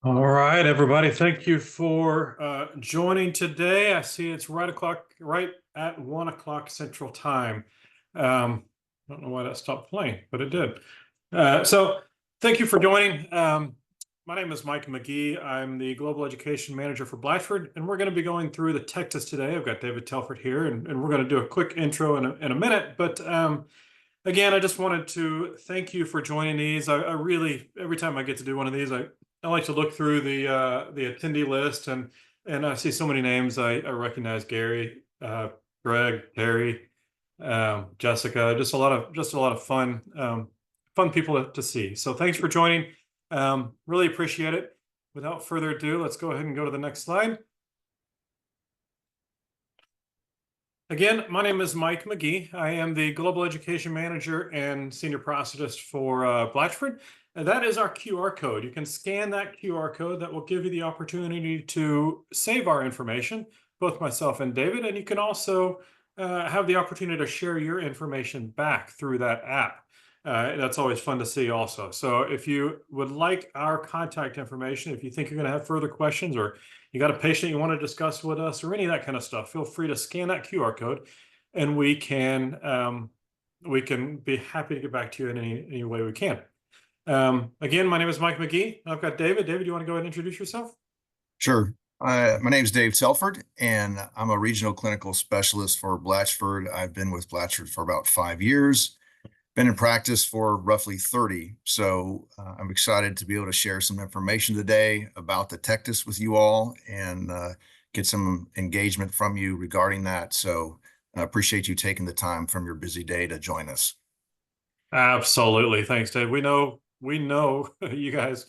All right, everybody. Thank you for joining today. I see it's right at 1 o'clock Central Time. I don't know why that stopped playing, but it did. So thank you for joining. My name is Mike Magee. I'm the Global Education Manager for Blatchford, and we're going to be going through the Tectus today. I've got David Telford here, and we're going to do a quick intro in a minute. But again, I just wanted to thank you for joining these. I really, every time I get to do one of these, I like to look through the attendee list, and I see so many names. I recognize Gary, Greg, Terry, Jessica. Just a lot of fun people to see. So thanks for joining. Really appreciate it. Without further ado, let's go ahead and go to the next slide. Again, my name is Mike Magee. I am the Global Education Manager and Senior Processist for Blatchford. And that is our QR code. You can scan that QR code. That will give you the opportunity to save our information, both myself and David. And you can also have the opportunity to share your information back through that app. That's always fun to see also. So if you would like our contact information, if you think you're going to have further questions, or you got a patient you want to discuss with us, or any of that kind of stuff, feel free to scan that QR code, and we can be happy to get back to you in any way we can. Again, my name is Mike Magee. I've got David. David, do you want to go ahead and introduce yourself? Sure. My name is Dave Telford, and I'm a regional clinical specialist for Blatchford. I've been with Blatchford for about 5 years, been in practice for roughly 30. So I'm excited to be able to share some information today about the Tectus with you all and get some engagement from you regarding that. So I appreciate you taking the time from your busy day to join us. Absolutely. Thanks, Dave. We know you guys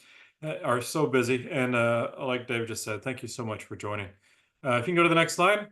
are so busy, and like Dave just said, thank you so much for joining. If you can go to the next slide.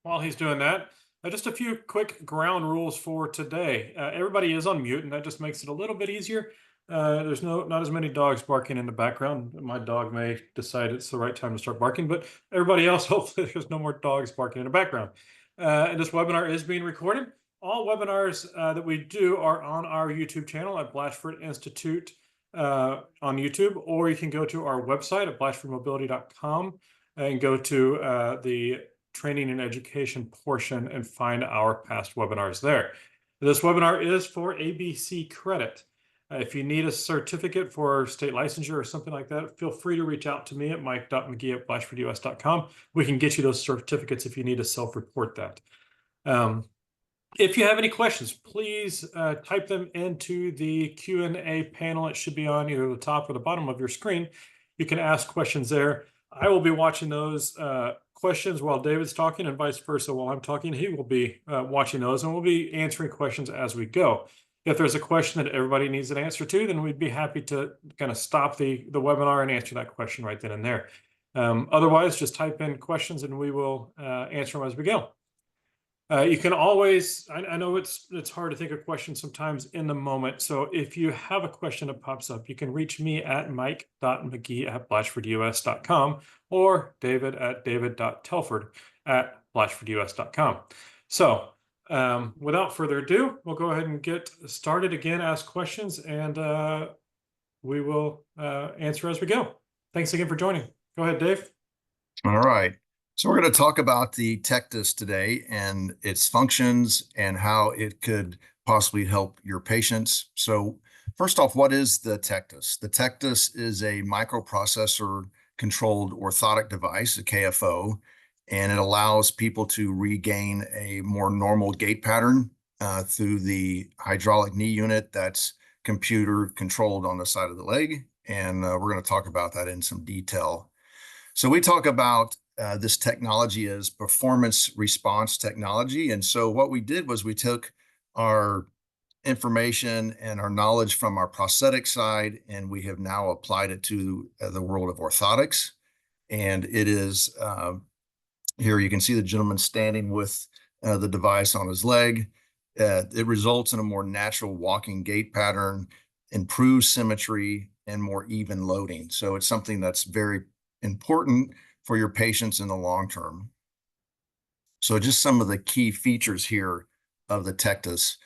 While he's doing that, just a few quick ground rules for today. Everybody is on mute, and that just makes it a little bit easier. There's not as many dogs barking in the background. My dog may decide it's the right time to start barking, but everybody else, hopefully there's no more dogs barking in the background. And this webinar is being recorded. All webinars that we do are on our YouTube channel at Blatchford Institute on YouTube, or you can go to our website at blatchfordmobility.com and go to the training and education portion and find our past webinars there. This webinar is for ABC credit. If you need a certificate for state licensure or something like that, feel free to reach out to me at mike.mcgee@blatchfordus.com. We can get you those certificates if you need to self-report that. If you have any questions, please type them into the Q&A panel. It should be on either the top or the bottom of your screen. You can ask questions there. I will be watching those questions while David's talking, and vice versa. While I'm talking, he will be watching those, and we'll be answering questions as we go. If there's a question that everybody needs an answer to, then we'd be happy to kind of stop the webinar and answer that question right then and there. Otherwise, just type in questions and we will answer them as we go. You can always, I know it's hard to think of questions sometimes in the moment. So if you have a question that pops up, you can reach me at mike.mcgee@blatchfordus.com or david.telford@blatchfordus.com. So without further ado, we'll go ahead and get started. Again, ask questions, and we will answer as we go. Thanks again for joining. Go ahead, Dave. All right. So we're going to talk about the Tectus today and its functions and how it could possibly help your patients. So first off, what is the Tectus? The Tectus is a microprocessor controlled orthotic device, a KAFO, and it allows people to regain a more normal gait pattern through the hydraulic knee unit that's computer controlled on the side of the leg. And we're going to talk about that in some detail. So we talk about this technology as performance response technology. And so what we did was we took our information and our knowledge from our prosthetic side, and we have now applied it to the world of orthotics. And it is, here you can see the gentleman standing with the device on his leg. It results in a more natural walking gait pattern, improves symmetry, and more even loading. So it's something that's very important for your patients in the long term. So just some of the key features here of the Tectus.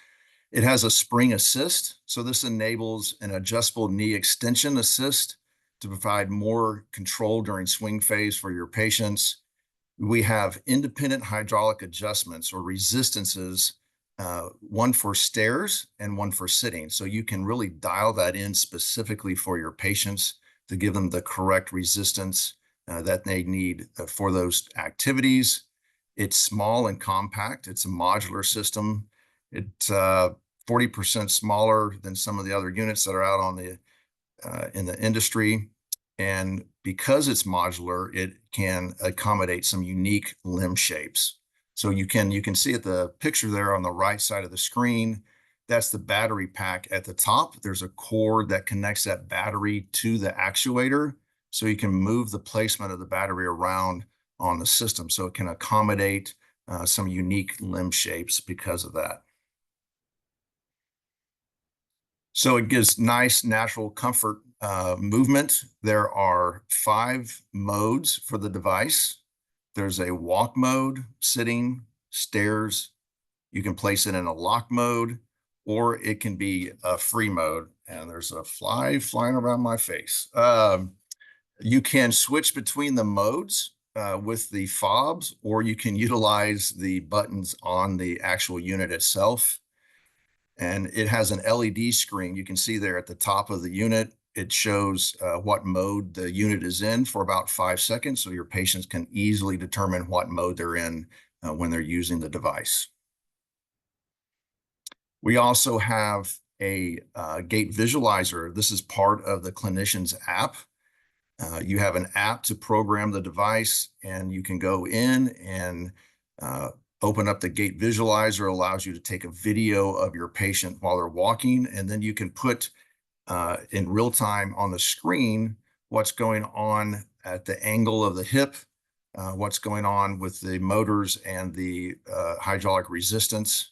It has a spring assist. So this enables an adjustable knee extension assist to provide more control during swing phase for your patients. We have independent hydraulic adjustments or resistances, one for stairs and one for sitting. So you can really dial that in specifically for your patients to give them the correct resistance that they need for those activities. It's small and compact. It's a modular system. It's 40% smaller than some of the other units that are out on the in the industry. And because it's modular, it can accommodate some unique limb shapes. So you can see at the picture there on the right side of the screen, that's the battery pack at the top. There's a cord that connects that battery to the actuator. So you can move the placement of the battery around on the system. So it can accommodate some unique limb shapes because of that. So it gives nice natural comfort movement. There are 5 modes for the device. There's a walk mode, sitting, stairs. You can place it in a lock mode, or it can be a free mode. And there's a fly flying around my face. You can switch between the modes with the fobs, or you can utilize the buttons on the actual unit itself. And it has an LED screen. You can see there at the top of the unit, it shows what mode the unit is in for about 5 seconds, so your patients can easily determine what mode they're in when they're using the device. We also have a gait visualizer. This is part of the clinician's app. You have an app to program the device, and you can go in and open up the gait visualizer. Allows you to take a video of your patient while they're walking, and then you can put in real time on the screen what's going on at the angle of the hip, what's going on with the motors and the hydraulic resistance.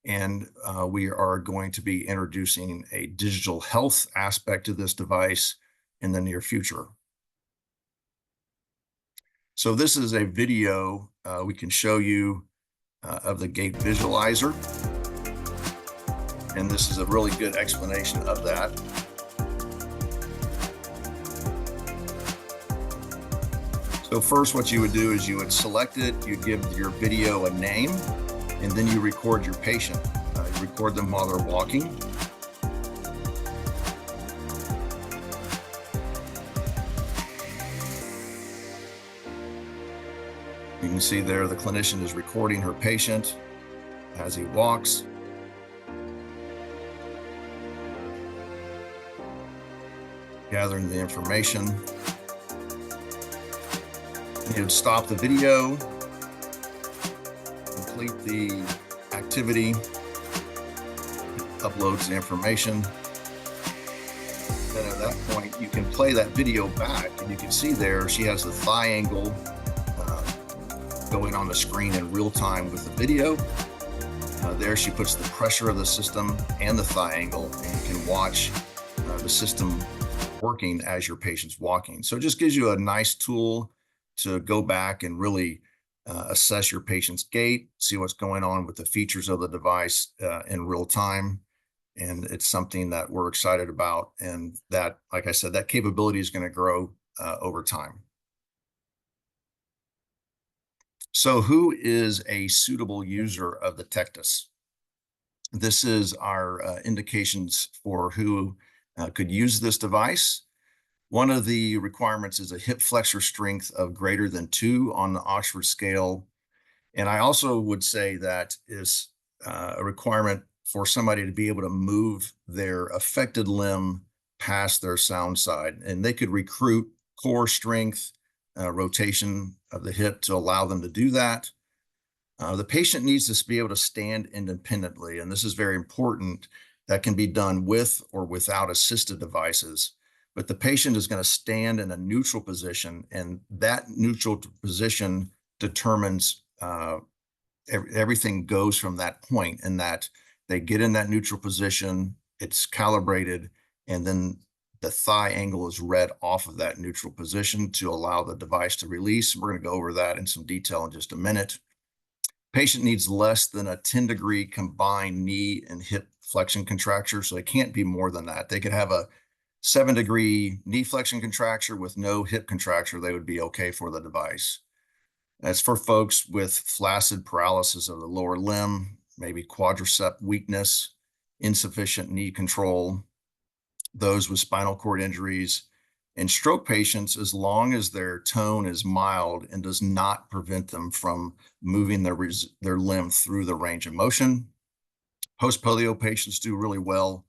And we are going to be introducing a digital health aspect to this device in the near future. So this is a video we can show you of the gait visualizer. And this is a really good explanation of that. So first, what you would do is you would select it, you give your video a name, and then you record your patient. You record them while they're walking. You can see there the clinician is recording her patient as he walks. Gathering the information. You'd stop the video, complete the activity, it uploads the information. Then at that point, you can play that video back, and you can see there she has the thigh angle going on the screen in real time with the video. There she puts the pressure of the system and the thigh angle, and you can watch the system working as your patient's walking. So it just gives you a nice tool to go back and really assess your patient's gait, see what's going on with the features of the device in real time. And it's something that we're excited about. And that, like I said, that capability is going to grow over time. So who is a suitable user of the Tectus? This is our indications for who could use this device. One of the requirements is a hip flexor strength of greater than 2 on the Oxford scale. And I also would say that is a requirement for somebody to be able to move their affected limb past their sound side. And they could recruit core strength, rotation of the hip to allow them to do that. The patient needs to be able to stand independently, and this is very important. That can be done with or without assisted devices. But the patient is going to stand in a neutral position, and that neutral position determines everything goes from that point, and that they get in that neutral position, it's calibrated, and then the thigh angle is read off of that neutral position to allow the device to release. We're going to go over that in some detail in just a minute. patient needs less than a 10-degree combined knee and hip flexion contracture. So it can't be more than that. They could have a 7-degree knee flexion contracture with no hip contracture. They would be okay for the device. That's for folks with flaccid paralysis of the lower limb, maybe quadricep weakness, insufficient knee control, those with spinal cord injuries, and stroke patients, as long as their tone is mild and does not prevent them from moving their limb through the range of motion. Post-polio patients do really well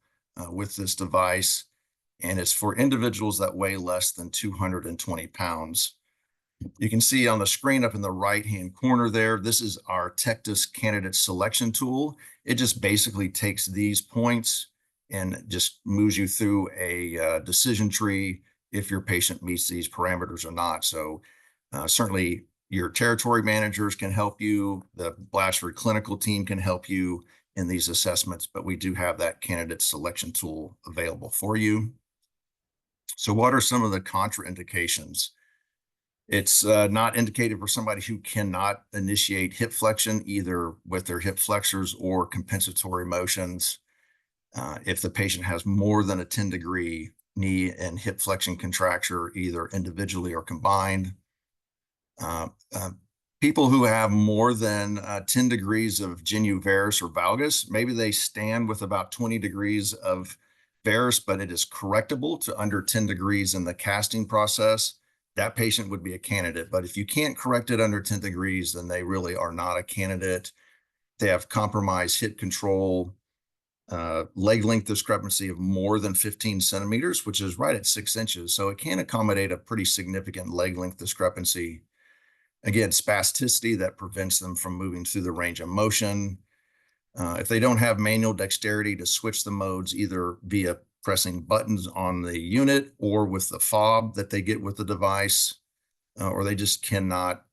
with this device, and it's for individuals that weigh less than 220 pounds. You can see on the screen up in the right-hand corner there, this is our Tectus candidate selection tool. It just basically takes these points and just moves you through a decision tree if your patient meets these parameters or not. So certainly your territory managers can help you. The Blatchford clinical team can help you in these assessments, but we do have that candidate selection tool available for you. So what are some of the contraindications? It's not indicated for somebody who cannot initiate hip flexion, either with their hip flexors or compensatory motions. If the patient has more than a 10-degree knee and hip flexion contracture, either individually or combined. People who have more than 10 degrees of genu varus or valgus, maybe they stand with about 20 degrees of varus, but it is correctable to under 10 degrees in the casting process. That patient would be a candidate. But if you can't correct it under 10 degrees, then they really are not a candidate. They have compromised hip control, leg length discrepancy of more than 15 centimeters, which is right at 6 inches. So it can accommodate a pretty significant leg length discrepancy. Again, spasticity that prevents them from moving through the range of motion. If they don't have manual dexterity to switch the modes, either via pressing buttons on the unit or with the fob that they get with the device, or they just cannot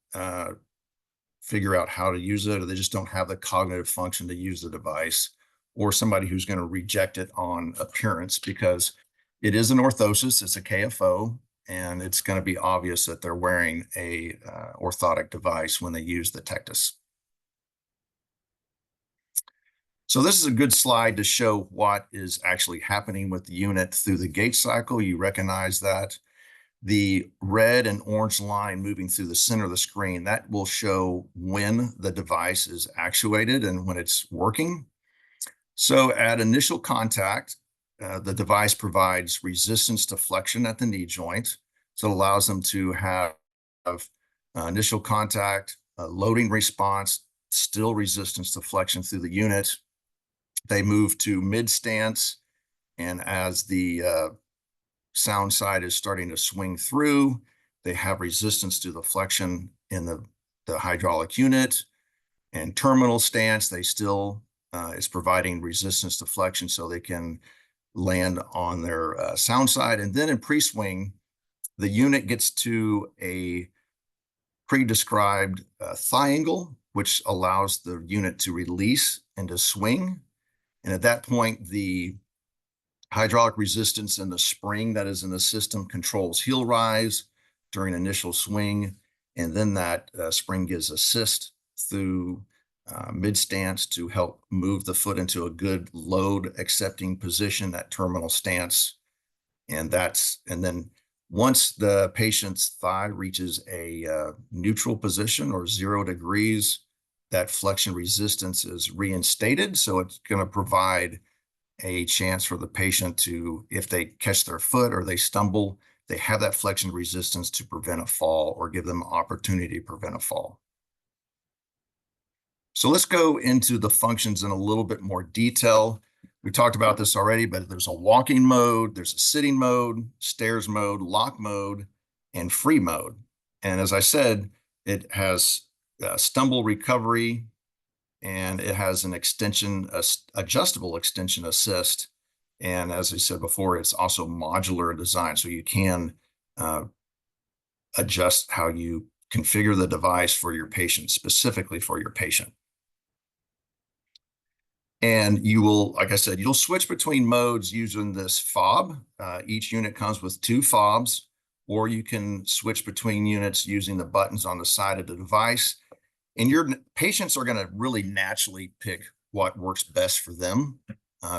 figure out how to use it, or they just don't have the cognitive function to use the device, or somebody who's going to reject it on appearance because it is an orthosis, it's a KAFO, and it's going to be obvious that they're wearing a orthotic device when they use the Tectus. So this is a good slide to show what is actually happening with the unit through the gait cycle. You recognize that. The red and orange line moving through the center of the screen, that will show when the device is actuated and when it's working. So at initial contact, the device provides resistance to flexion at the knee joint. So it allows them to have initial contact, loading response, still resistance to flexion through the unit. They move to mid stance, and as the sound side is starting to swing through, they have resistance to the flexion in the hydraulic unit. And terminal stance, they still is providing resistance to flexion so they can land on their sound side. And then in pre-swing, the unit gets to a pre-described thigh angle, which allows the unit to release and to swing. And at that point, the hydraulic resistance and the spring that is in the system controls heel rise during initial swing. And then that spring gives assist through mid stance to help move the foot into a good load accepting position, that terminal stance. And then once the patient's thigh reaches a neutral position or 0 degrees, that flexion resistance is reinstated. So it's going to provide a chance for the patient to, if they catch their foot or they stumble, they have that flexion resistance to prevent a fall or give them opportunity to prevent a fall. So let's go into the functions in a little bit more detail. We talked about this already, but there's a walking mode, there's a sitting mode, stairs mode, lock mode, and free mode. And as I said, it has stumble recovery, and it has an adjustable extension assist. And as I said before, it's also modular design, so you can adjust how you configure the device for your patient, specifically for your patient. And you will, like I said, you'll switch between modes using this fob. Each unit comes with 2 fobs, or you can switch between units using the buttons on the side of the device. And your patients are going to really naturally pick what works best for them.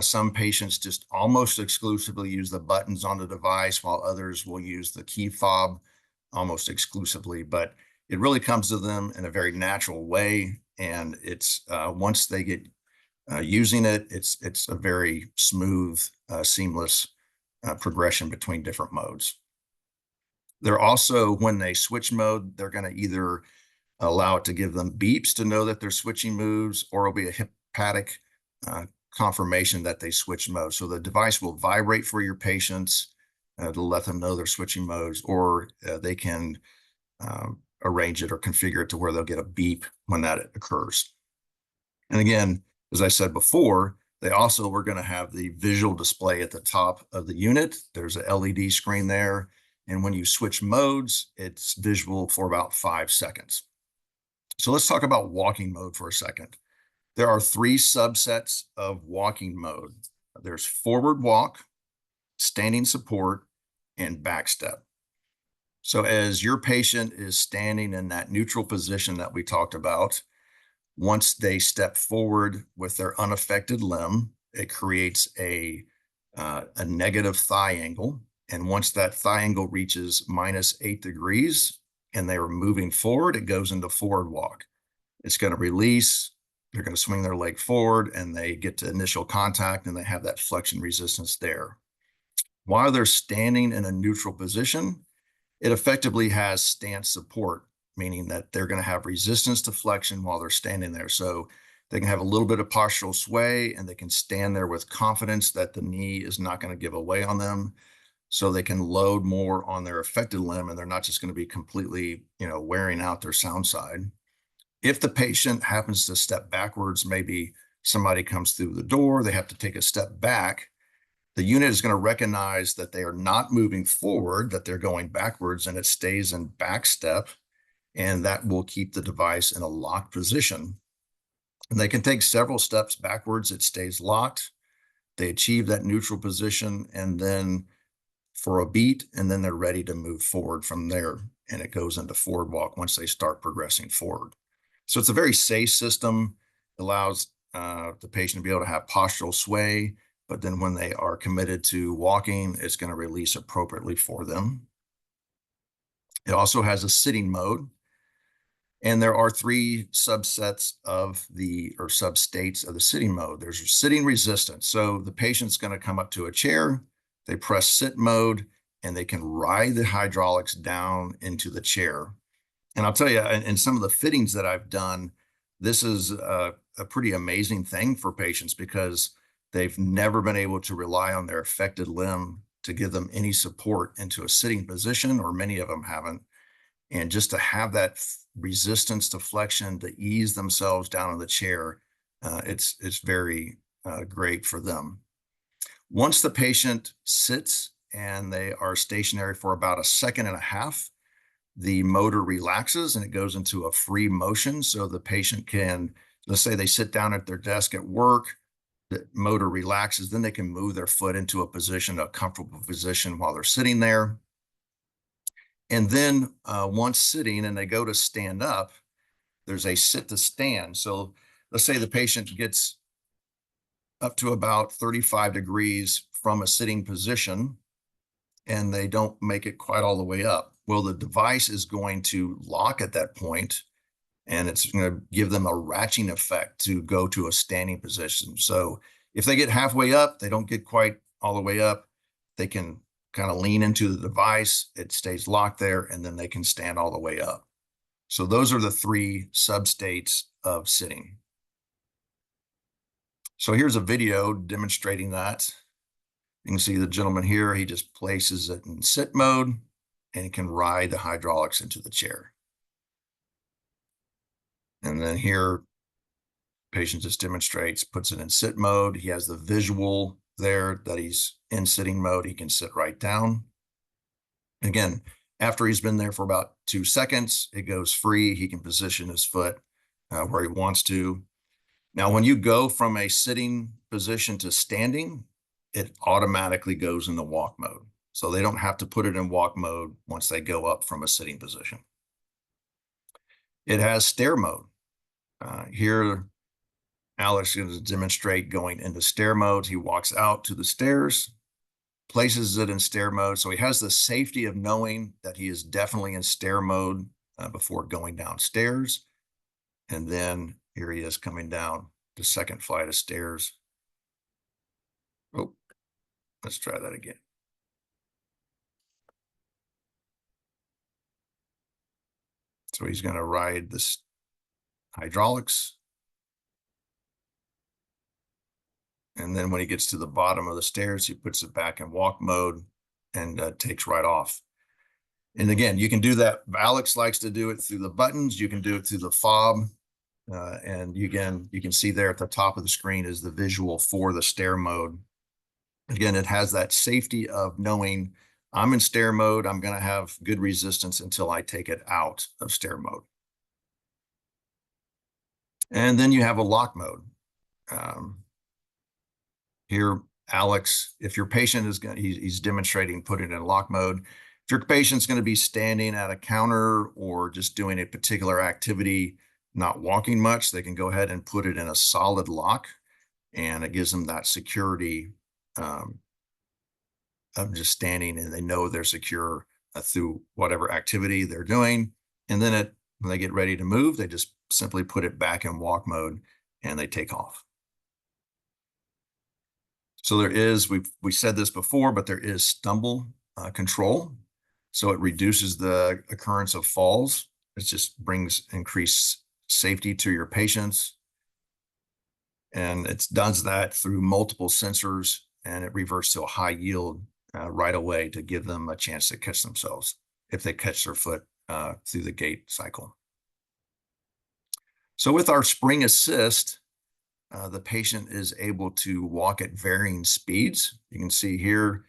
Some patients just almost exclusively use the buttons on the device, while others will use the key fob almost exclusively. But it really comes to them in a very natural way. And it's once they get using it, it's a very smooth, seamless progression between different modes. They're also, when they switch mode, they're going to either allow it to give them beeps to know that they're switching moves, or it'll be a hepatic confirmation that they switch modes. So the device will vibrate for your patients to let them know they're switching modes, or they can arrange it or configure it to where they'll get a beep when that occurs. And again, as I said before, they also were going to have the visual display at the top of the unit. There's a LED screen there. And when you switch modes, it's visual for about 5 seconds. So let's talk about walking mode for a second. There are 3 subsets of walking mode. There's forward walk, standing support, and back step. So as your patient is standing in that neutral position that we talked about, once they step forward with their unaffected limb, it creates a negative thigh angle. And once that thigh angle reaches -8 degrees and they are moving forward, it goes into forward walk. It's going to release. They're going to swing their leg forward and they get to initial contact and they have that flexion resistance there. While they're standing in a neutral position, it effectively has stance support, meaning that they're going to have resistance to flexion while they're standing there. So they can have a little bit of postural sway and they can stand there with confidence that the knee is not going to give away on them. So they can load more on their affected limb and they're not just going to be completely, wearing out their sound side. If the patient happens to step backwards, maybe somebody comes through the door, they have to take a step back, the unit is going to recognize that they are not moving forward, that they're going backwards, and it stays in back step, and that will keep the device in a locked position. And they can take several steps backwards, it stays locked. They achieve that neutral position, and then for a beat, and then they're ready to move forward from there, and it goes into forward walk once they start progressing forward. So it's a very safe system, allows the patient to be able to have postural sway, but then when they are committed to walking, it's going to release appropriately for them. It also has a sitting mode, and there are 3 subsets of or substates of the sitting mode. There's sitting resistance. So the patient's going to come up to a chair, they press sit mode, and they can ride the hydraulics down into the chair. And I'll tell you, in some of the fittings that I've done, this is a pretty amazing thing for patients because they've never been able to rely on their affected limb to give them any support into a sitting position, or many of them haven't. And just to have that resistance to flexion to ease themselves down in the chair, it's very great for them. Once the patient sits and they are stationary for about 1.5 seconds, the motor relaxes and it goes into a free motion. So the patient can, let's say they sit down at their desk at work, the motor relaxes, then they can move their foot into a position, a comfortable position while they're sitting there. And then once sitting and they go to stand up, there's a sit to stand. So let's say the patient gets up to about 35 degrees from a sitting position and they don't make it quite all the way up. Well, the device is going to lock at that point, and it's going to give them a ratcheting effect to go to a standing position. So if they get halfway up, they don't get quite all the way up, they can kind of lean into the device, it stays locked there, and then they can stand all the way up. So those are the 3 substates of sitting. So here's a video demonstrating that. You can see the gentleman here, he just places it in sit mode and can ride the hydraulics into the chair. And then here, patient just demonstrates, puts it in sit mode. He has the visual there that he's in sitting mode. He can sit right down. Again, after he's been there for about 2 seconds, it goes free. He can position his foot where he wants to. Now, when you go from a sitting position to standing, it automatically goes into walk mode. So they don't have to put it in walk mode once they go up from a sitting position. It has stair mode. Here, Alex is going to demonstrate going into stair mode. He walks out to the stairs, places it in stair mode. So he has the safety of knowing that he is definitely in stair mode before going downstairs. And then here he is coming down the second flight of stairs. Oh, let's try that again. So he's going to ride this hydraulics. And then when he gets to the bottom of the stairs, he puts it back in walk mode and takes right off. And again, you can do that. Alex likes to do it through the buttons. You can do it through the fob. And you can see there at the top of the screen is the visual for the stair mode. Again, it has that safety of knowing I'm in stair mode. I'm going to have good resistance until I take it out of stair mode. And then you have a lock mode. Here, Alex, if your patient is going, he's demonstrating putting it in lock mode. If your patient's going to be standing at a counter or just doing a particular activity, not walking much, they can go ahead and put it in a solid lock, and it gives them that security of just standing, and they know they're secure through whatever activity they're doing. And then when they get ready to move, they just simply put it back in walk mode and they take off. So there is, we said this before, but there is stumble control. So it reduces the occurrence of falls. It just brings increased safety to your patients. And it does that through multiple sensors, and it reverts to a high yield right away to give them a chance to catch themselves if they catch their foot through the gait cycle. So with our spring assist, the patient is able to walk at varying speeds. You can see here,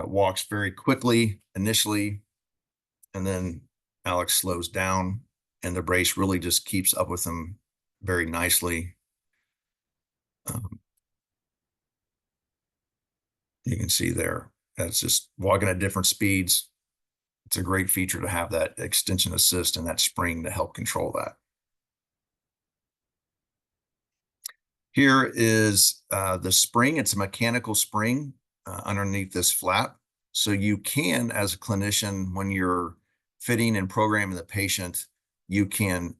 walks very quickly initially, and then Alex slows down, and the brace really just keeps up with him very nicely. You can see there, that's just walking at different speeds. It's a great feature to have that extension assist and that spring to help control that. Here is the spring. It's a mechanical spring underneath this flap. So you can, as a clinician, when you're fitting and programming the patient, you can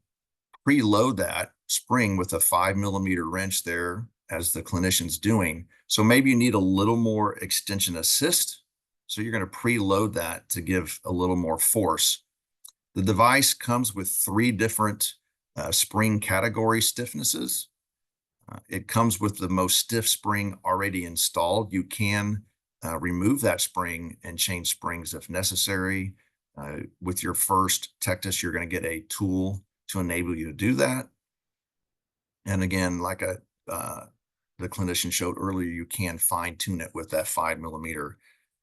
preload that spring with a 5mm wrench there as the clinician's doing. So maybe you need a little more extension assist. So you're going to preload that to give a little more force. The device comes with 3 different spring category stiffnesses. It comes with the most stiff spring already installed. You can remove that spring and change springs if necessary. With your first Tectus, you're going to get a tool to enable you to do that. And again, like the clinician showed earlier, you can fine tune it with that 5mm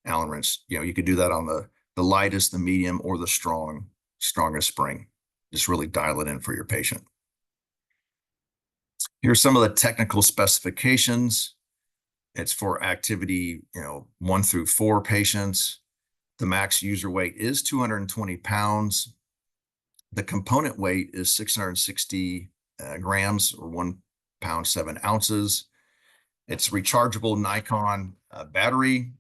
Allen wrench. You could do that on the lightest, the medium, or the strongest spring. Just really dial it in for your patient. Here's some of the technical specifications. It's for activity, 1 through 4 patients. The max user weight is 220 pounds. The component weight is 660 grams, or 1 pound 7 ounces. It's rechargeable Nikon battery.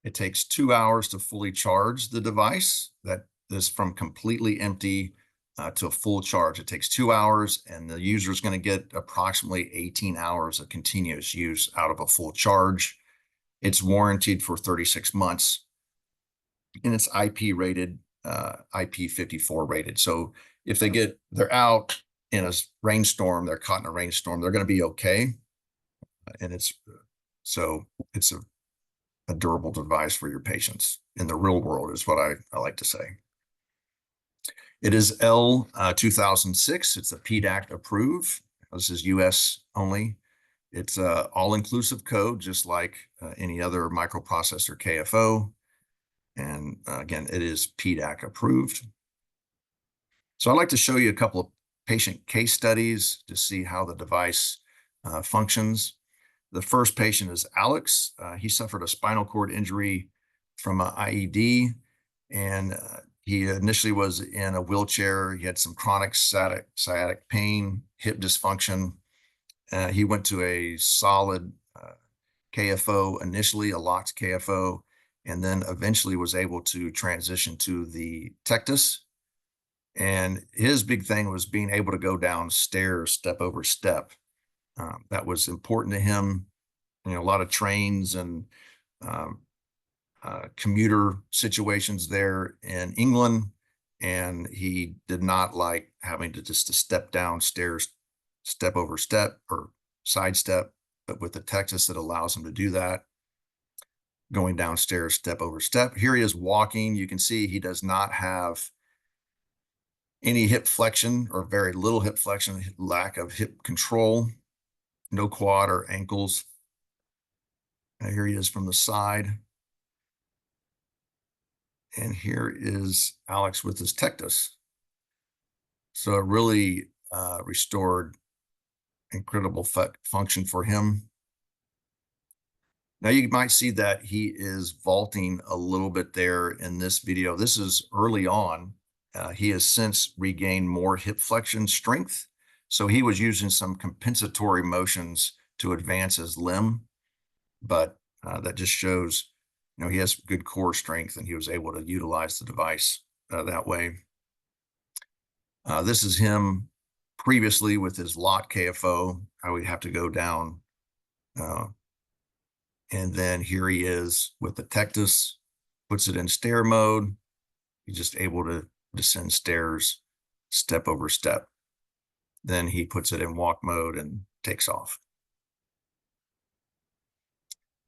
It takes 2 hours to fully charge the device. That is from completely empty to a full charge. It takes 2 hours, and the user is going to get approximately 18 hours of continuous use out of a full charge. It's warranted for 36 months, and it's IP rated, IP54 rated. So if they're out in a rainstorm, they're caught in a rainstorm, they're going to be okay. And it's a durable device for your patients in the real world, is what I like to say. It is L 2006. It's a PDAC approved. This is US only. It's a all-inclusive code, just like any other microprocessor KAFO. And again, it is PDAC approved. So I'd like to show you a couple of patient case studies to see how the device functions. The first patient is Alex. He suffered a spinal cord injury from an IED, and He initially was in a wheelchair. He had some chronic sciatic pain, hip dysfunction. He went to a solid KAFO initially, a locked KAFO, and then eventually was able to transition to the Tectus. And his big thing was being able to go downstairs step over step. That was important to him. You know, a lot of trains and um, commuter situations there in England, and he did not like having to just to step downstairs, step over step or sidestep, but with the Tectus, it allows him to do that. Going downstairs, step over step. Here he is walking. You can see he does not have any hip flexion or very little hip flexion, lack of hip control, no quad or ankles. And here he is from the side. And here is Alex with his Tectus. So it really restored incredible function for him. Now you might see that he is vaulting a little bit there in this video. This is early on. He has since regained more hip flexion strength. So he was using some compensatory motions to advance his limb, but that just shows, you know, he has good core strength and he was able to utilize the device that way. This is him previously with his locked KAFO. I would have to go down. And then here he is with the Tectus, puts it in stair mode. He's just able to descend stairs step over step. Then he puts it in walk mode and takes off.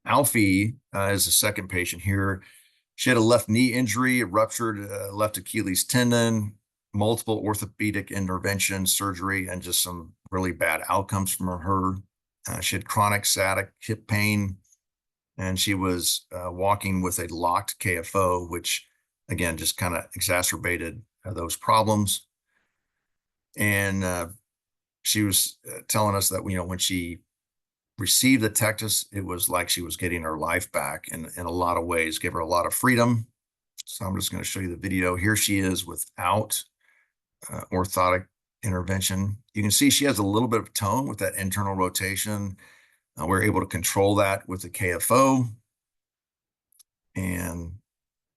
Alfie is the second patient here. She had a left knee injury, a ruptured left Achilles tendon, multiple orthopedic intervention, surgery, and just some really bad outcomes from her. She had chronic sciatic hip pain, and she was walking with a locked KAFO, which again just kind of exacerbated those problems. And she was telling us that, you know, when she received the Tectus, it was like she was getting her life back in a lot of ways, give her a lot of freedom. So I'm just going to show you the video. Here she is without orthotic intervention. You can see she has a little bit of tone with that internal rotation. We're able to control that with the KAFO. And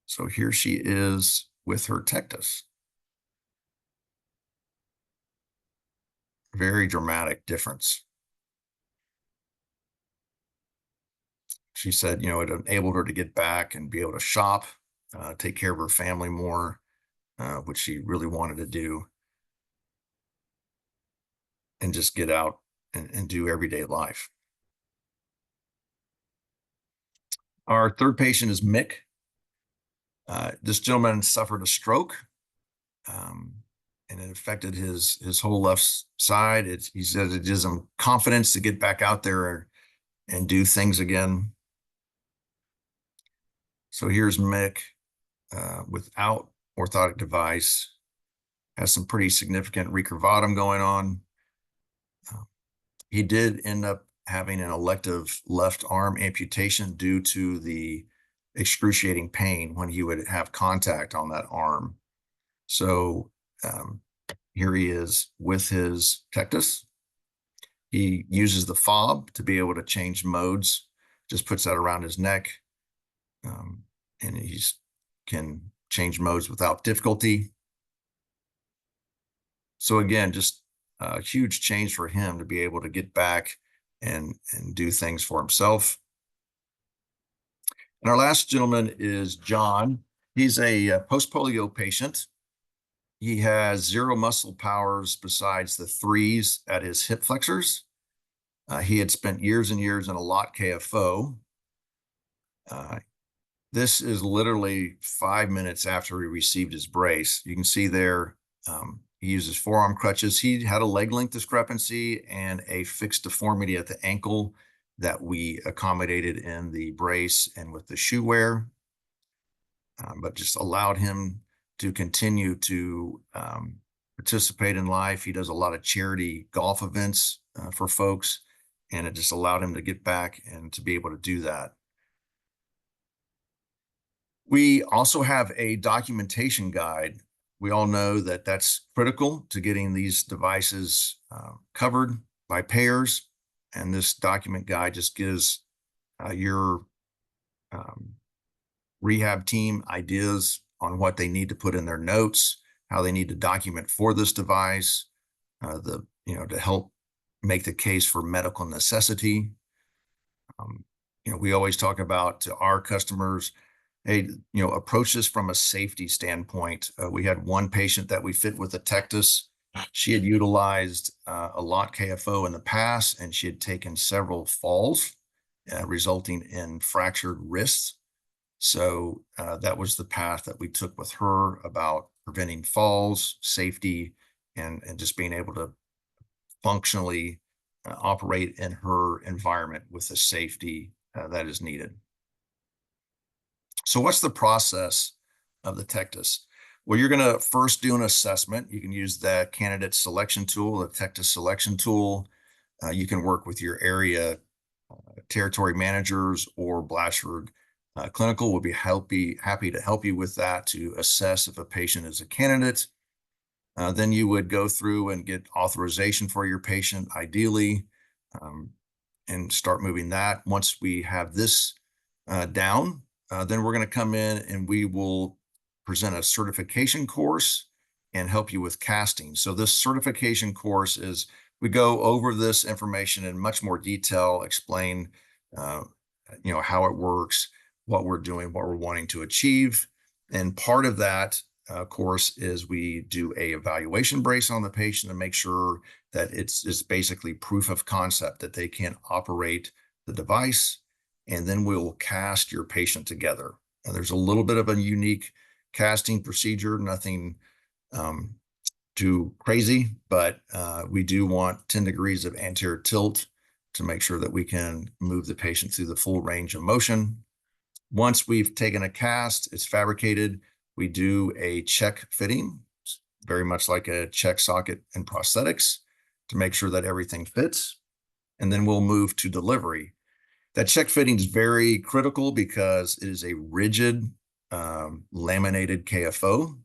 so here she is with her Tectus. Very dramatic difference. She said, you know, it enabled her to get back and be able to shop, take care of her family more, which she really wanted to do, and just get out and do everyday life. Our third patient is Mick. This gentleman suffered a stroke, and it affected his whole left side. He said it gives him confidence to get back out there and do things again. So here's Mick without orthotic device, has some pretty significant recurvatum going on. He did end up having an elective left arm amputation due to the excruciating pain when he would have contact on that arm. So here he is with his Tectus. He uses the fob to be able to change modes, just puts that around his neck, and he can change modes without difficulty. So again, just a huge change for him to be able to get back and do things for himself. And our last gentleman is John. He's a post-polio patient. He has zero muscle powers besides the threes at his hip flexors. He had spent years and years in a locked KAFO. This is literally 5 minutes after he received his brace. You can see there, he uses forearm crutches. He had a leg length discrepancy and a fixed deformity at the ankle that we accommodated in the brace and with the shoe wear, but just allowed him to continue to participate in life. He does a lot of charity golf events for folks, and it just allowed him to get back and to be able to do that. We also have a documentation guide. We all know that that's critical to getting these devices covered by payers. And this document guide just gives your um, rehab team ideas on what they need to put in their notes, how they need to document for this device, to help make the case for medical necessity. We always talk about to our customers, hey, approach this from a safety standpoint. We had one patient that we fit with a Tectus. She had utilized a lot KAFO in the past, and she had taken several falls, resulting in fractured wrists. So that was the path that we took with her about preventing falls, safety, and just being able to functionally operate in her environment with the safety that is needed. So what's the process of the Tectus? Well, you're going to first do an assessment. You can use the candidate selection tool, the Tectus selection tool. You can work with your area territory managers, or Blatchford Clinical will be happy to help you with that to assess if a patient is a candidate. Then you would go through and get authorization for your patient, ideally, and start moving that. Once we have this down, then we're going to come in and we will present a certification course and help you with casting. So this certification course is, we go over this information in much more detail, explain, how it works, what we're doing, what we're wanting to achieve. And part of that course is we do a evaluation brace on the patient to make sure that it's basically proof of concept that they can operate the device, and then we'll cast your patient together. And there's a little bit of a unique casting procedure, nothing too crazy, but we do want 10 degrees of anterior tilt to make sure that we can move the patient through the full range of motion. Once we've taken a cast, it's fabricated, we do a check fitting, very much like a check socket in prosthetics, to make sure that everything fits. And then we'll move to delivery. That check fitting is very critical because it is a rigid laminated KAFO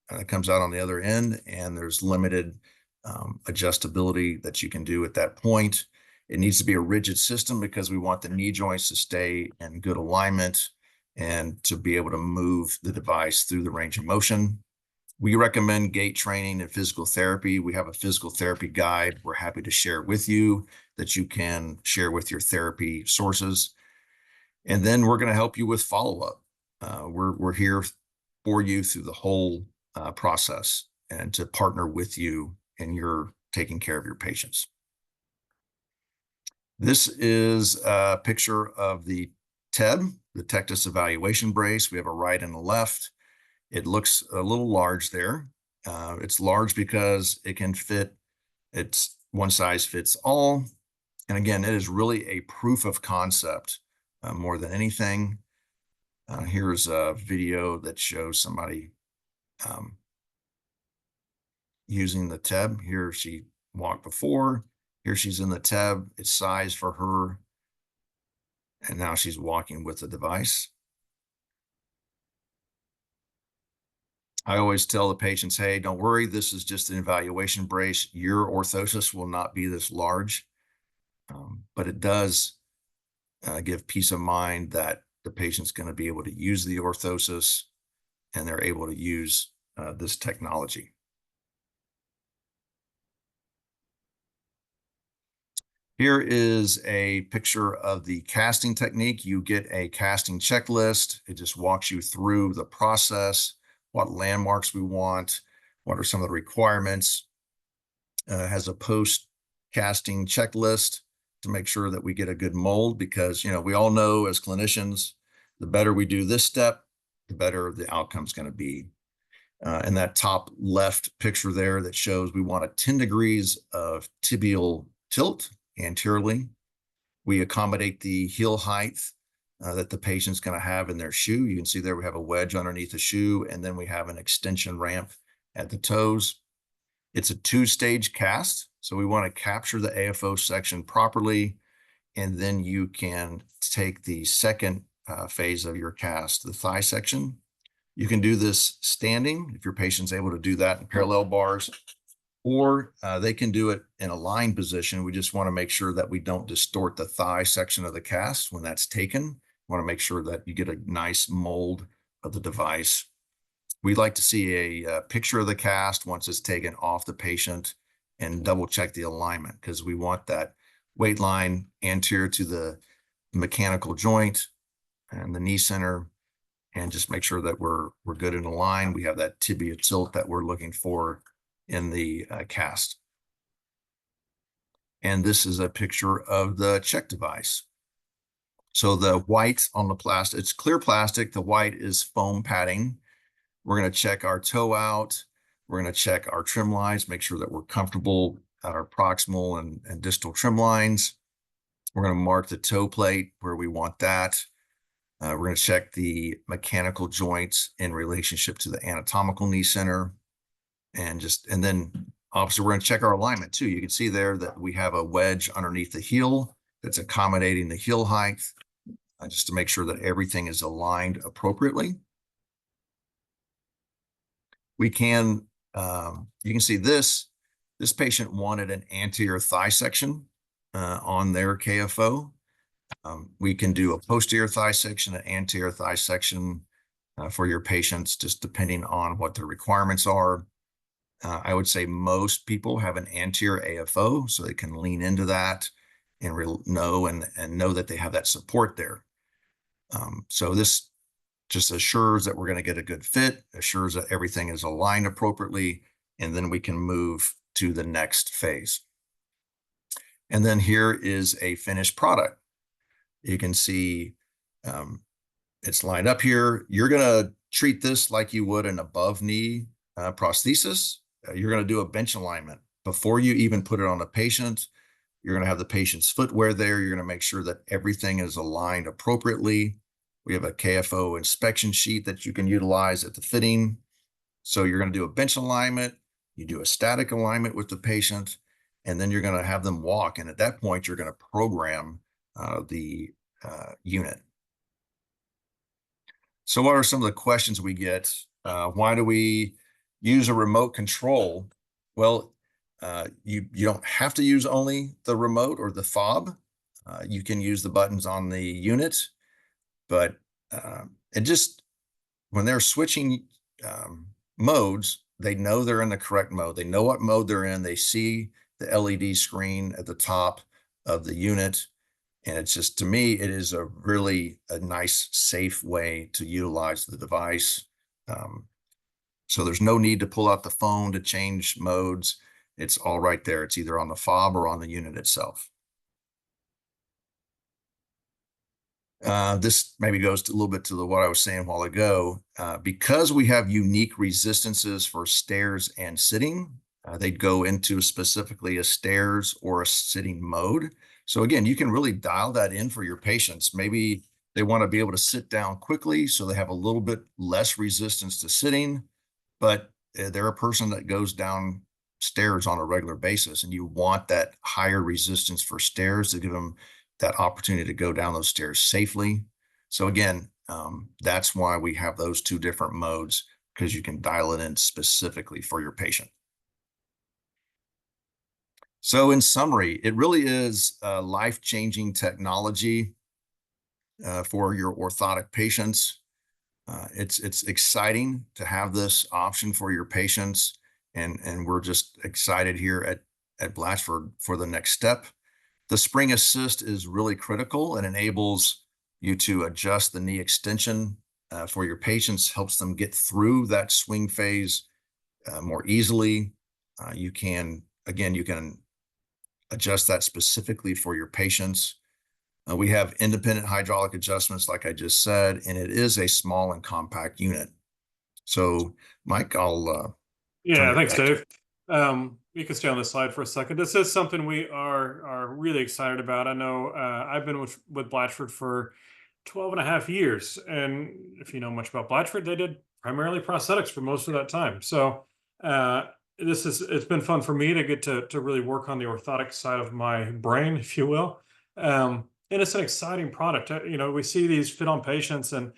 that comes out on the other end, and there's limited adjustability that you can do at that point. It needs to be a rigid system because we want the knee joints to stay in good alignment and to be able to move the device through the range of motion. We recommend gait training and physical therapy. We have a physical therapy guide we're happy to share with you that you can share with your therapy sources. And then we're going to help you with follow-up. We're here for you through the whole process and to partner with you in your taking care of your patients. This is a picture of the TEB, the Tectus evaluation brace. We have a right and a left. It looks a little large there. It's large because it can fit, it's one size fits all. And again, it is really a proof of concept more than anything. Here's a video that shows somebody using the TEB. Here she walked before. Here she's in the TEB. It's sized for her. And now she's walking with the device. I always tell the patients, hey, don't worry, this is just an evaluation brace. Your orthosis will not be this large, but it does give peace of mind that the patient's going to be able to use the orthosis and they're able to use this technology. Here is a picture of the casting technique. You get a casting checklist. It just walks you through the process, what landmarks we want, what are some of the requirements. Has a post-casting checklist to make sure that we get a good mold, because we all know as clinicians, the better we do this step, the better the outcome's going to be. And that top left picture there that shows we want a 10 degrees of tibial tilt anteriorly. We accommodate the heel height that the patient's going to have in their shoe. You can see there we have a wedge underneath the shoe, and then we have an extension ramp at the toes. It's a two-stage cast, so we want to capture the AFO section properly, and then you can take the second phase of your cast, the thigh section. You can do this standing if your patient's able to do that in parallel bars, or they can do it in a lying position. We just want to make sure that we don't distort the thigh section of the cast when that's taken. We want to make sure that you get a nice mold of the device. We'd like to see a picture of the cast once it's taken off the patient and double check the alignment, because we want that weight line anterior to the mechanical joint and the knee center, and just make sure that we're good in the line. We have that tibia tilt that we're looking for in the cast. And this is a picture of the check device. So the white on the plastic, it's clear plastic. The white is foam padding. We're going to check our toe out. We're going to check our trim lines, make sure that we're comfortable at our proximal and distal trim lines. We're going to mark the toe plate where we want that. We're going to check the mechanical joints in relationship to the anatomical knee center. And then obviously we're going to check our alignment too. You can see there that we have a wedge underneath the heel that's accommodating the heel height, just to make sure that everything is aligned appropriately. We can, you can see this patient wanted an anterior thigh section on their KAFO. We can do a posterior thigh section, an anterior thigh section for your patients, just depending on what their requirements are. I would say most people have an anterior AFO, so they can lean into that and know that they have that support there. So this just assures that we're going to get a good fit, assures that everything is aligned appropriately, and then we can move to the next phase. And then here is a finished product. You can see it's lined up here. You're going to treat this like you would an above knee prosthesis. You're going to do a bench alignment before you even put it on the patient. You're going to have the patient's footwear there. You're going to make sure that everything is aligned appropriately. We have a KAFO inspection sheet that you can utilize at the fitting. So you're going to do a bench alignment. You do a static alignment with the patient, and then you're going to have them walk. And at that point, you're going to program the unit. So what are some of the questions we get? Why do we use a remote control? Well, you don't have to use only the remote or the fob. You can use the buttons on the unit, but it just, when they're switching modes, they know they're in the correct mode. They know what mode they're in. They see the LED screen at the top of the unit. And it's just, to me, it is a really nice, safe way to utilize the device. So there's no need to pull out the phone to change modes. It's all right there. It's either on the fob or on the unit itself. This maybe goes a little bit to what I was saying a while ago. Because we have unique resistances for stairs and sitting, they'd go into specifically a stairs or a sitting mode. So again, you can really dial that in for your patients. Maybe they want to be able to sit down quickly, so they have a little bit less resistance to sitting, but they're a person that goes down stairs on a regular basis, and you want that higher resistance for stairs to give them that opportunity to go down those stairs safely. So again, that's why we have those two different modes, because you can dial it in specifically for your patient. So in summary, it really is a life-changing technology for your orthotic patients. It's exciting to have this option for your patients, and we're just excited here at Blatchford for the next step. The spring assist is really critical and enables you to adjust the knee extension for your patients, helps them get through that swing phase more easily. You can adjust that specifically for your patients. We have independent hydraulic adjustments, like I just said, and it is a small and compact unit. So, Mike, I'll turn Yeah, it thanks, back to Dave. You can stay on this slide for a second. This is something we are really excited about. I know I've been with Blatchford for 12 and a half years. And if you know much about Blatchford, they did primarily prosthetics for most of that time. So it's been fun for me to get to really work on the orthotic side of my brain, if you will. and it's an exciting product. We see these fit on patients, and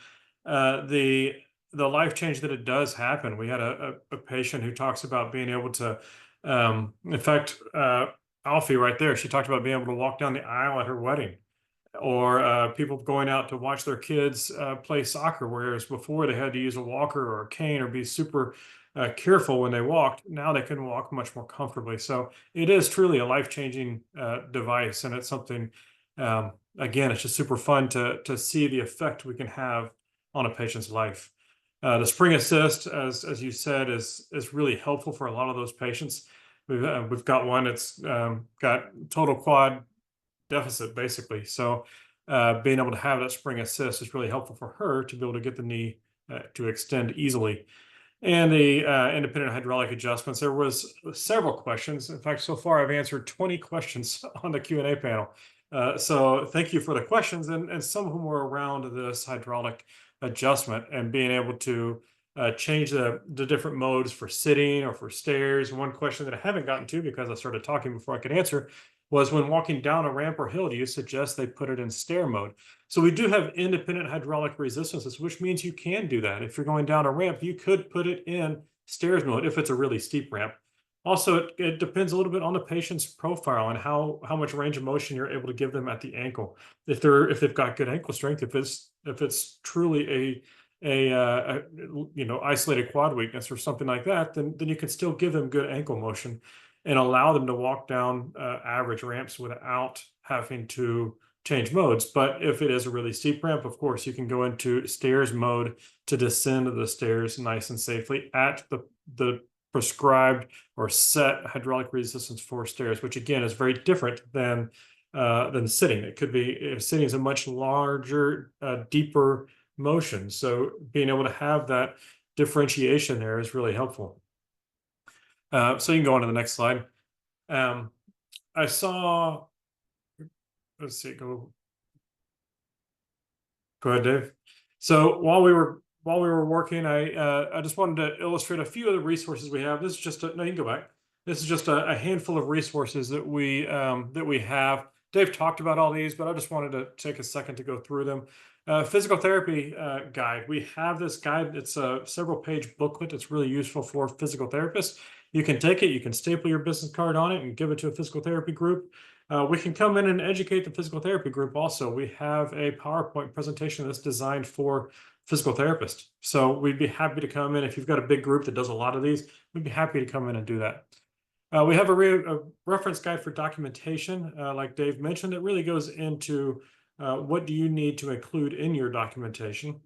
the life change that it does happen. We had a patient who talks about being able to, in fact, Alfie right there, she talked about being able to walk down the aisle at her wedding, or people going out to watch their kids play soccer, whereas before they had to use a walker or a cane or be super careful when they walked. Now they can walk much more comfortably. So it is truly a life-changing device, and it's something. Again, it's just super fun to see the effect we can have on a patient's life. The spring assist, as you said, is really helpful for a lot of those patients. We've got one that's got total quad deficit basically. So being able to have that spring assist is really helpful for her to be able to get the knee to extend easily. And the independent hydraulic adjustments, there was several questions. In fact, so far I've answered 20 questions on the Q&A panel. So thank you for the questions, and some of them were around this hydraulic adjustment and being able to change the different modes for sitting or for stairs. One question that I haven't gotten to because I started talking before I could answer was, when walking down a ramp or hill, do you suggest they put it in stair mode? So we do have independent hydraulic resistances, which means you can do that. If you're going down a ramp, you could put it in stairs mode if it's a really steep ramp. Also, it depends a little bit on the patient's profile and how much range of motion you're able to give them at the ankle. If they've got good ankle strength, if it's truly a isolated quad weakness or something like that, then you can still give them good ankle motion and allow them to walk down average ramps without having to change modes. But if it is a really steep ramp, of course, you can go into stairs mode to descend the stairs nice and safely at the prescribed or set hydraulic resistance for stairs, which again is very different than sitting. It could be, sitting is a much larger, deeper motion. So being able to have that differentiation there is really helpful. So you can go on to the next slide. I saw, let's see, go ahead, Dave. So while we were working, I just wanted to illustrate a few of the resources we have. This is just no, you can go back. This is just a handful of resources that we have. Dave talked about all these, but I just wanted to take a second to go through them. Physical therapy guide. We have this guide. It's a several-page booklet. It's really useful for physical therapists. You can take it, you can staple your business card on it and give it to a physical therapy group. We can come in and educate the physical therapy group also. We have a PowerPoint presentation that's designed for physical therapists. So we'd be happy to come in. If you've got a big group that does a lot of these, we'd be happy to come in and do that. We have a reference guide for documentation, like Dave mentioned, that really goes into what do you need to include in your documentation.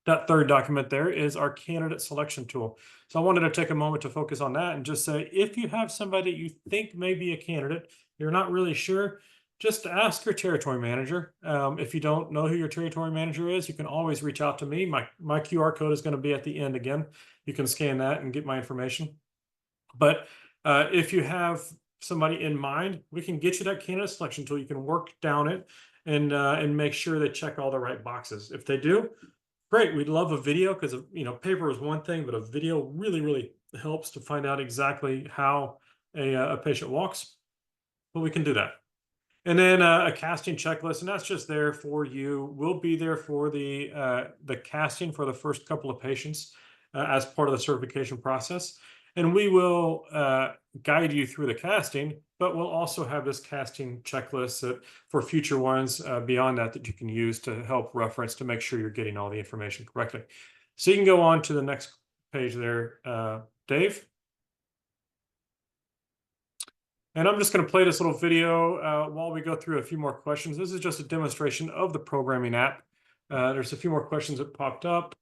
That third document there is our candidate selection tool. So I wanted to take a moment to focus on that and just say, if you have somebody you think may be a candidate, you're not really sure, just ask your territory manager. If you don't know who your territory manager is, you can always reach out to me. My QR code is going to be at the end again. You can scan that and get my information. But if you have somebody in mind, we can get you that candidate selection tool. You can work down it and make sure they check all the right boxes. If they do, great. We'd love a video, because paper is one thing, but a video really helps to find out exactly how a patient walks. But we can do that. And then a casting checklist, and that's just there for you. We'll be there for the casting for the first couple of patients as part of the certification process. And we will guide you through the casting, but we'll also have this casting checklist for future ones beyond that you can use to help reference to make sure you're getting all the information correctly. So you can go on to the next page there, Dave. And I'm just going to play this little video while we go through a few more questions. This is just a demonstration of the programming app. There's a few more questions that popped up.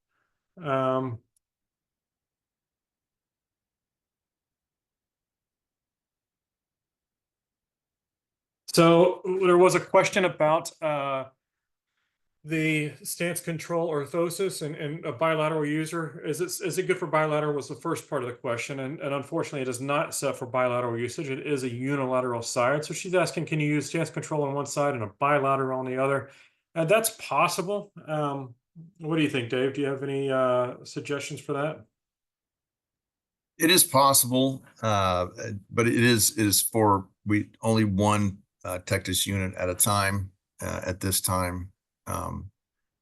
So there was a question about the stance control orthosis and a bilateral user. Is it good for bilateral, was the first part of the question. And unfortunately, it is not set for bilateral usage. It is a unilateral side. So she's asking, can you use stance control on one side and a bilateral on the other? That's possible. What do you think, Dave? Do you have any suggestions for that? It is possible, but it is for only one Tectus unit at a time. at this time.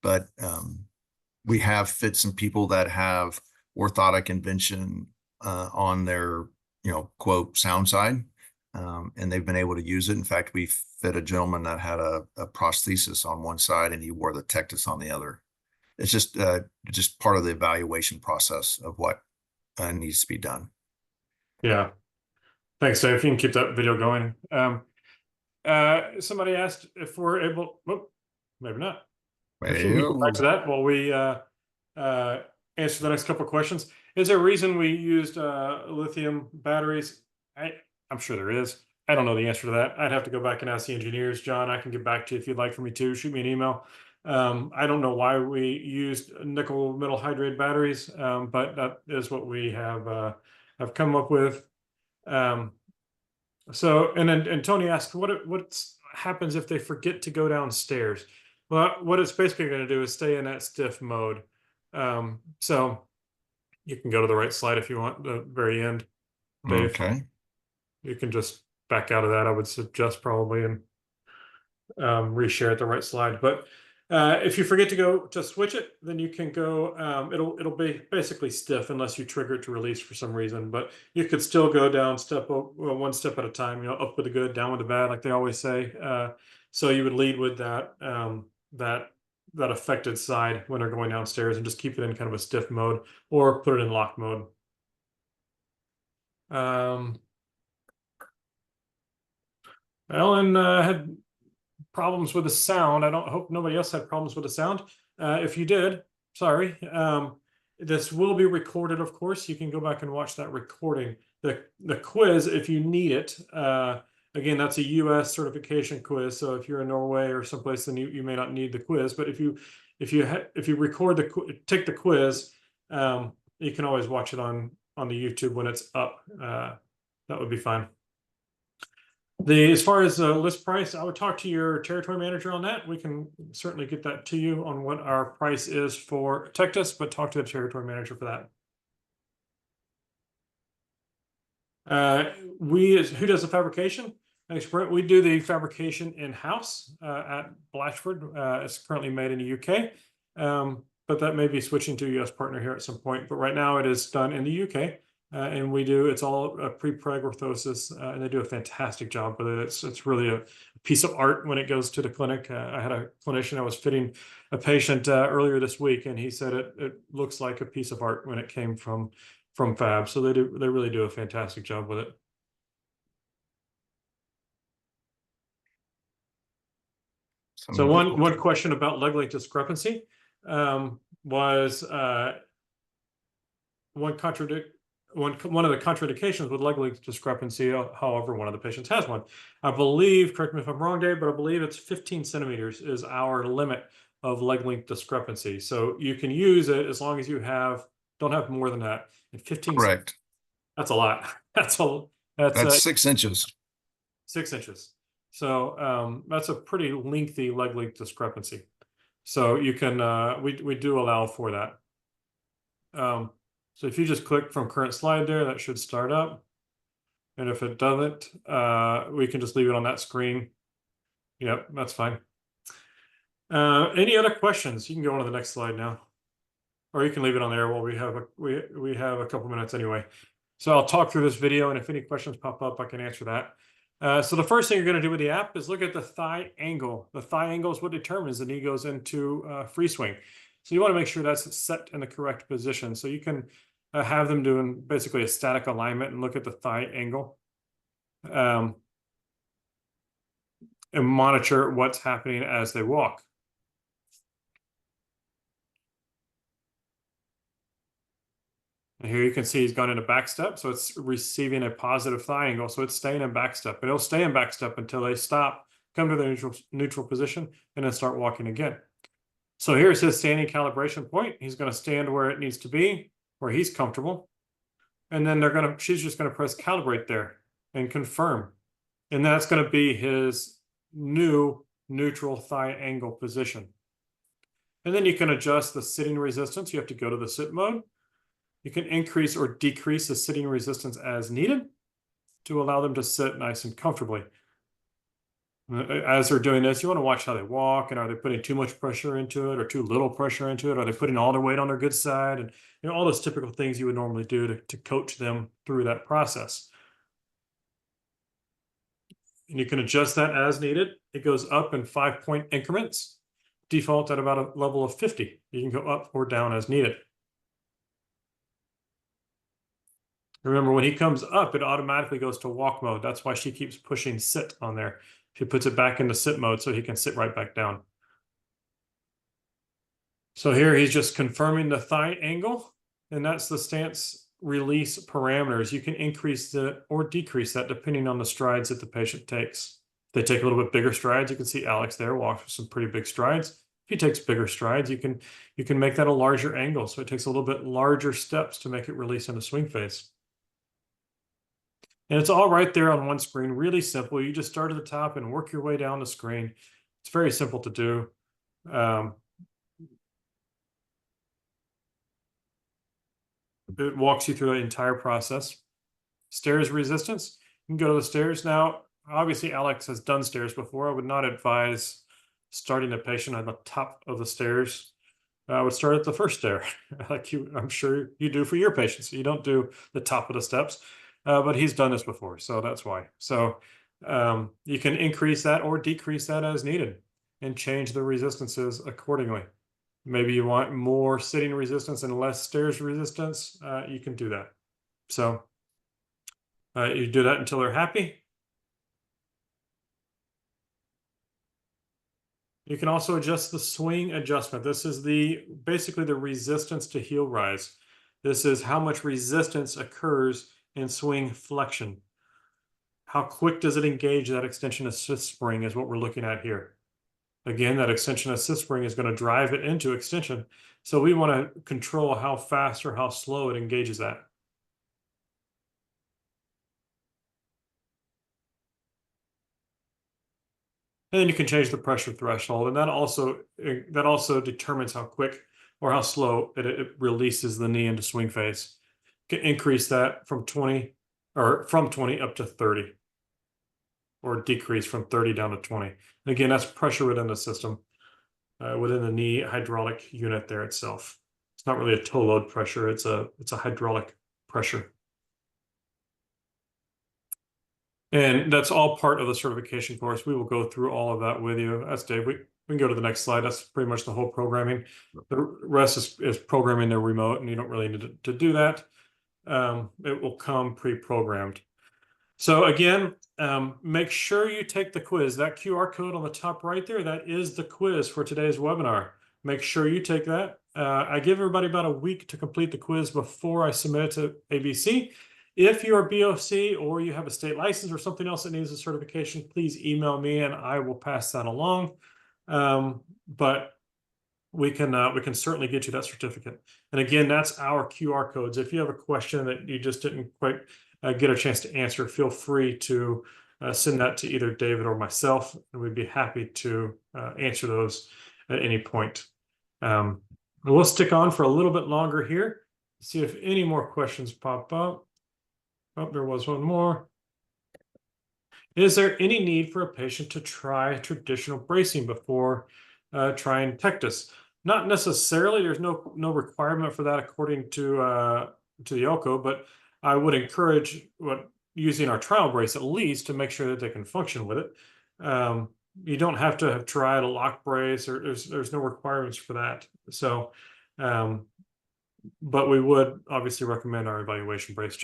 But we have fit some people that have orthotic invention on their, quote, sound side. And they've been able to use it. In fact, we fit a gentleman that had a prosthesis on one side and he wore the Tectus on the other. It's just part of the evaluation process of what needs to be done. Yeah. Thanks, Dave. You can keep that video going. Somebody asked if we're able, maybe not. If you can go back to that while we answer the next couple of questions. Is there a reason we used lithium batteries? I'm sure there is. I don't know the answer to that. I'd have to go back and ask the engineers. John, I can get back to you if you'd like for me to. Shoot me an email. I don't know why we used nickel metal hydride batteries, but that is what we have come up with. So, and Tony asked, what happens if they forget to go downstairs? Well, what it's basically going to do is stay in that stiff mode. So you can go to the right slide if you want, the very end, Dave. Okay. You can just back out of that, I would suggest, probably, and reshare at the right slide. But if you forget to go to switch it, then you can go, it'll be basically stiff unless you trigger it to release for some reason. But you could still go down one step at a time, up with the good, down with the bad, like they always say. So you would lead with that that affected side when they're going downstairs, and just keep it in kind of a stiff mode, or put it in lock mode. Ellen had problems with the sound. I don't hope nobody else had problems with the sound. If you did, sorry. This will be recorded, of course. You can go back and watch that recording. The quiz, if you need it, again, that's a US certification quiz. So if you're in Norway or someplace, then you may not need the quiz. But if you record take the quiz, you can always watch it on the YouTube when it's up. That would be fine. As far as the list price, I would talk to your territory manager on that. We can certainly get that to you on what our price is for Tectus, but talk to the territory manager for that. Who does the fabrication? Expert. We do the fabrication in-house at Blatchford. It's currently made in the UK, but that may be switching to a US partner here at some point. But right now it is done in the UK. And it's all pre-preg orthosis, and they do a fantastic job with it. It's really a piece of art when it goes to the clinic. I had a clinician, I was fitting a patient earlier this week, and he said it looks like a piece of art when it came from fab. So they really do a fantastic job with it. So one question about leg length discrepancy was one of the contraindications with leg length discrepancy. However, one of the patients has one. I believe, correct me if I'm wrong, Dave, but I believe it's 15 centimeters is our limit of leg length discrepancy. So you can use it as long as you don't have more than that. And 15. Correct. That's a lot. That's 6 inches. 6 inches. So that's a pretty lengthy leg length discrepancy. So you can we do allow for that. So if you just click from current slide there, that should start up. And if it doesn't, we can just leave it on that screen. Yep, that's fine. Any other questions? You can go on to the next slide now, or you can leave it on there while we have a couple minutes anyway. So I'll talk through this video, and if any questions pop up, I can answer that. So the first thing you're going to do with the app is look at the thigh angle. The thigh angle is what determines the knee goes into free swing. So you want to make sure that's set in the correct position. So you can have them doing basically a static alignment and look at the thigh angle, and monitor what's happening as they walk. And here you can see he's gone into back step, so it's receiving a positive thigh angle, so it's staying in back step. But it'll stay in back step until they stop, come to the neutral position, and then start walking again. So here's his standing calibration point. He's going to stand where it needs to be, where he's comfortable. And then she's just going to press calibrate there and confirm. And that's going to be his new neutral thigh angle position. And then you can adjust the sitting resistance. You have to go to the sit mode. You can increase or decrease the sitting resistance as needed to allow them to sit nice and comfortably. As they're doing this, you want to watch how they walk, and are they putting too much pressure into it or too little pressure into it? Are they putting all their weight on their good side? And all those typical things you would normally do to coach them through that process. And you can adjust that as needed. It goes up in 5-point increments, default at about a level of 50. You can go up or down as needed. Remember, when he comes up, it automatically goes to walk mode. That's why she keeps pushing sit on there. She puts it back into sit mode so he can sit right back down. So here he's just confirming the thigh angle, and that's the stance release parameters. You can increase or decrease that depending on the strides that the patient takes. If they take a little bit bigger strides, you can see Alex there walks with some pretty big strides. If he takes bigger strides, you can make that a larger angle. So it takes a little bit larger steps to make it release in the swing phase. And it's all right there on one screen, really simple. You just start at the top and work your way down the screen. It's very simple to do. It walks you through the entire process. Stairs resistance, you can go to the stairs. Now, obviously, Alex has done stairs before. I would not advise starting a patient on the top of the stairs. I would start at the first stair, like I'm sure you do for your patients. You don't do the top of the steps, but he's done this before, so that's why. So you can increase that or decrease that as needed and change the resistances accordingly. Maybe you want more sitting resistance and less stairs resistance. You can do that. So you do that until they're happy. You can also adjust the swing adjustment. This is basically the resistance to heel rise. This is how much resistance occurs in swing flexion. How quick does it engage that extension assist spring is what we're looking at here. Again, that extension assist spring is going to drive it into extension. So we want to control how fast or how slow it engages that. And then you can change the pressure threshold, and that also determines how quick or how slow it releases the knee into swing phase. You can increase that from 20 up to 30, or decrease from 30 down to 20. And again, that's pressure within the system, within the knee hydraulic unit there itself. It's not really a toe load pressure; it's a hydraulic pressure. And that's all part of the certification course. We will go through all of that with you. That's Dave. We can go to the next slide. That's pretty much the whole programming. The rest is programming their remote, and you don't really need to do that. It will come pre-programmed. So again, make sure you take the quiz. That QR code on the top right there, that is the quiz for today's webinar. Make sure you take that. I give everybody about a week to complete the quiz before I submit it to ABC. If you're a BOC or you have a state license or something else that needs a certification, please email me and I will pass that along. But we can certainly get you that certificate. And again, that's our QR codes. If you have a question that you just didn't quite get a chance to answer, feel free to send that to either David or myself, and we'd be happy to answer those at any point. We'll stick on for a little bit longer here, see if any more questions pop up. Oh, there was one more. Is there any need for a patient to try traditional bracing before trying Tectus? Not necessarily. There's no requirement for that according to the ELCO, but I would encourage using our trial brace at least to make sure that they can function with it. You don't have to have tried a lock brace, or there's no requirements for that. So, but we would obviously recommend our evaluation brace.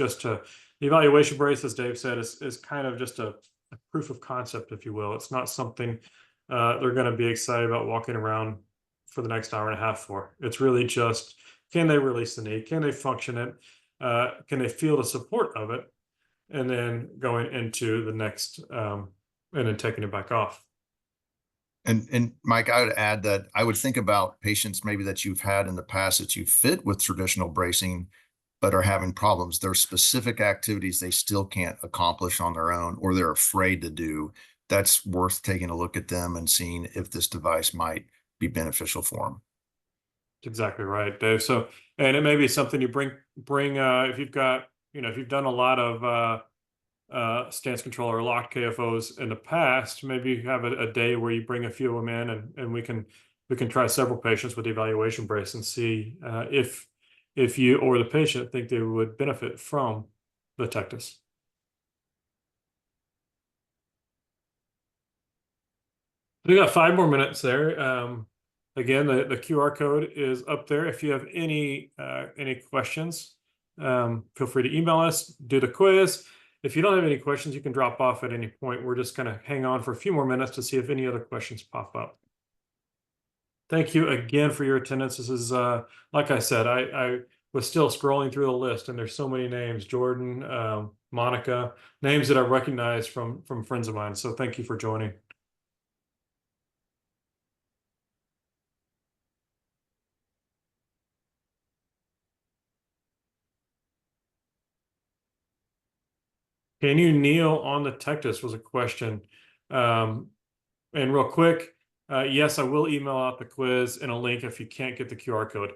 The evaluation brace, as Dave said, is kind of just a proof of concept, if you will. It's not something they're going to be excited about walking around for the next hour and a half for. It's really just, can they release the knee? Can they function it? Can they feel the support of it? And then going into the next, and then taking it back off. And Mike, I would add that I would think about patients maybe that you've had in the past that you fit with traditional bracing, but are having problems. There are specific activities they still can't accomplish on their own, or they're afraid to do. That's worth taking a look at them and seeing if this device might be beneficial for them. That's exactly right, Dave. So, and it may be something you bring if you've got, if you've done a lot of stance controller or locked KFOs in the past, maybe you have a day where you bring a few of them in, and we can try several patients with the evaluation brace and see if you or the patient think they would benefit from the Tectus. We got 5 more minutes there. Again, the QR code is up there. If you have any questions, feel free to email us, do the quiz. If you don't have any questions, you can drop off at any point. We're just going to hang on for a few more minutes to see if any other questions pop up. Thank you again for your attendance. This is, like I said, I was still scrolling through the list, and there's so many names: Jordan, Monica, names that I recognize from friends of mine. So thank you for joining. Can you kneel on the Tectus was a question. And real quick, yes, I will email out the quiz and a link if you can't get the QR code.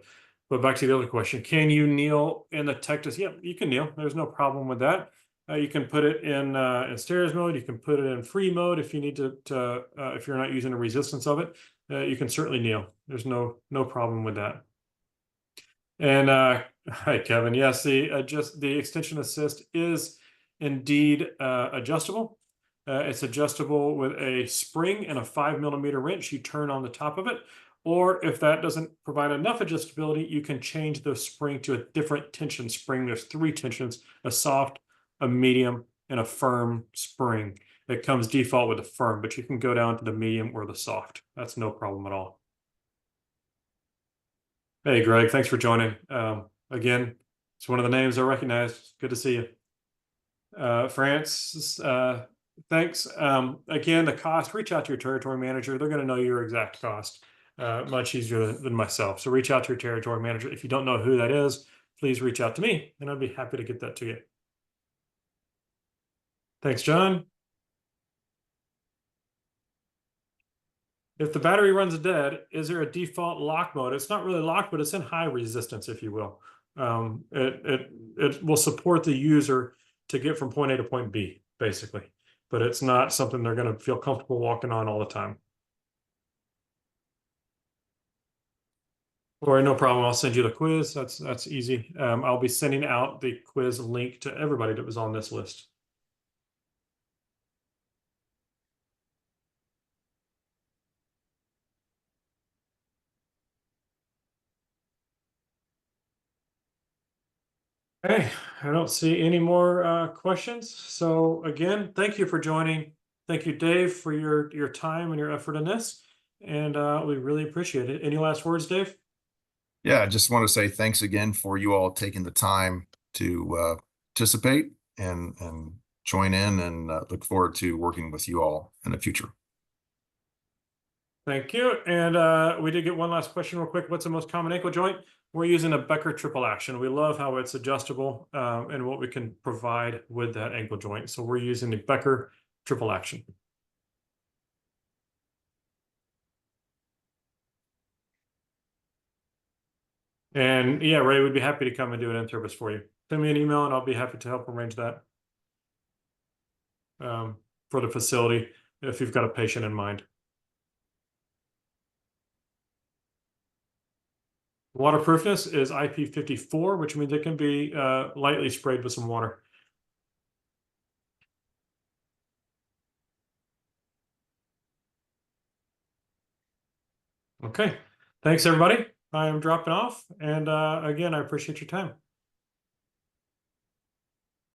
But back to the other question, can you kneel in the Tectus? Yeah, you can kneel. There's no problem with that. You can put it in stairs mode. You can put it in free mode if you need to if you're not using a resistance of it. You can certainly kneel. There's no problem with that. And hi, Kevin. Yes, the extension assist is indeed adjustable. It's adjustable with a spring and a 5 mm wrench. You turn on the top of it, or if that doesn't provide enough adjustability, you can change the spring to a different tension spring. There's 3 tensions: a soft, a medium, and a firm spring. It comes default with a firm, but you can go down to the medium or the soft. That's no problem at all. Hey, Greg, thanks for joining. Again, it's one of the names I recognize. Good to see you. France, thanks. Again, the cost, reach out to your territory manager. They're going to know your exact cost much easier than myself. So reach out to your territory manager. If you don't know who that is, please reach out to me, and I'd be happy to get that to you. Thanks, John. If the battery runs dead, is there a default lock mode? It's not really locked, but it's in high resistance, if you will. It will support the user to get from point A to point B, basically. But it's not something they're going to feel comfortable walking on all the time. All right, no problem. I'll send you the quiz. That's easy. I'll be sending out the quiz link to everybody that was on this list. Okay, I don't see any more questions. So again, thank you for joining. Thank you, Dave, for your time and your effort in this. And we really appreciate it. Any last words, Dave? Yeah, I just want to say thanks again for you all taking the time to participate and join in, and look forward to working with you all in the future. Thank you. And we did get one last question real quick. What's the most common ankle joint? We're using a Becker triple action. We love how it's adjustable and what we can provide with that ankle joint. So we're using the Becker triple action. And yeah, Ray, would be happy to come and do an in-service for you. Send me an email and I'll be happy to help arrange that for the facility if you've got a patient in mind. Waterproofness is IP54, which means it can be lightly sprayed with some water. Okay. Thanks, everybody. I am dropping off. And again, I appreciate your time.